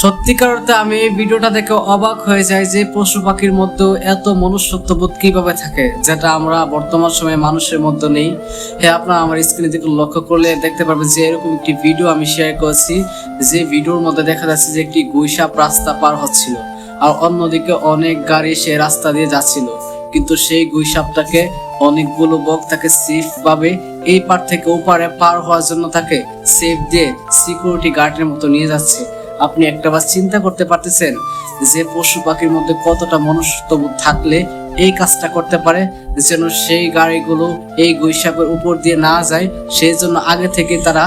সত্যিকার অর্থে আমি এই ভিডিওটা দেখে অবাক হয়ে যাই যে পশু পাখির মধ্যে এত মনুষ্যত্ববোধ কিভাবে থাকে, যেটা আমরা বর্তমান সময়ে মানুষের মধ্যে নেই। হ্যাঁ, আপনারা আমার স্ক্রিনে দিকে লক্ষ্য করলে দেখতে পারবেন যে এরকম একটি ভিডিও আমি শেয়ার করেছি, যে ভিডিওর মধ্যে দেখা যাচ্ছে যে একটি গুইসাপ রাস্তা পার হচ্ছিল, আর অন্যদিকে অনেক গাড়ি সে রাস্তা দিয়ে যাচ্ছিল, কিন্তু সেই গুইসাপটাকে অনেকগুলো বক তাকে সেফ ভাবে এই পার থেকে ওপারে পার হওয়ার জন্য তাকে সেফ দিয়ে সিকিউরিটি গার্ডের মতো নিয়ে যাচ্ছে। আপনি একটাবার চিন্তা করতে পারতেছেন যে পশু পাখির মধ্যে কতটা মনুষ্যত্ববোধ থাকলে এই কাজটা করতে পারে, যেন সেই গাড়িগুলো এই গুইসাপের উপর দিয়ে না যায়, সেই জন্য আগে থেকে তারা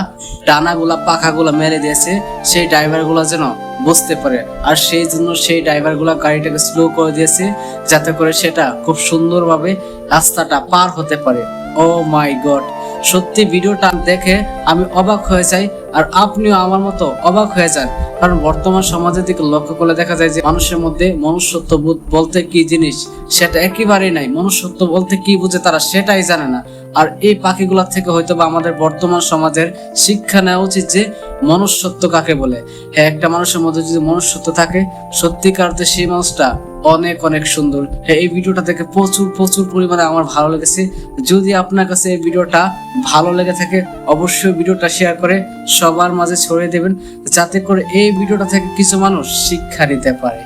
ডানাগুলা পাখাগুলা মেরে দিয়েছে সেই ড্রাইভারগুলো যেন বুঝতে পারে, আর সেই জন্য সেই ড্রাইভারগুলো গাড়িটাকে স্লো করে দিয়েছে যাতে করে সেটা খুব সুন্দরভাবে রাস্তাটা পার হতে পারে। ও মাই গড, সত্যি ভিডিওটা দেখে আমি অবাক হয়ে যাই, আর আপনিও আমার মতো অবাক হয়ে যান। কারণ বর্তমান সমাজের দিকে লক্ষ্য করলে দেখা যায় যে মানুষের মধ্যে মনুষ্যত্ববোধ বলতে কি জিনিস সেটা একেবারেই নাই। মনুষ্যত্ব বলতে কি বুঝে তারা সেটাই জানে না। আর এই পাখিগুলা থেকে হয়তো বা আমাদের বর্তমান সমাজের শিক্ষা নেওয়া উচিত যে মনুষ্যত্ব কাকে বলে। হ্যাঁ, একটা মানুষের মধ্যে যদি মনুষ্যত্ব থাকে, সত্যিকার অর্থে সেই মানুষটা অনেক অনেক সুন্দর। হ্যাঁ, এই ভিডিওটা দেখে প্রচুর পরিমাণে আমার ভালো লেগেছে। যদি আপনার কাছে এই ভিডিওটা ভালো লেগে থাকে, অবশ্যই ভিডিওটা শেয়ার করে সবার মাঝে ছড়িয়ে দেবেন, যাতে করে এই ভিডিওটা থেকে কিছু মানুষ শিক্ষা নিতে পারে।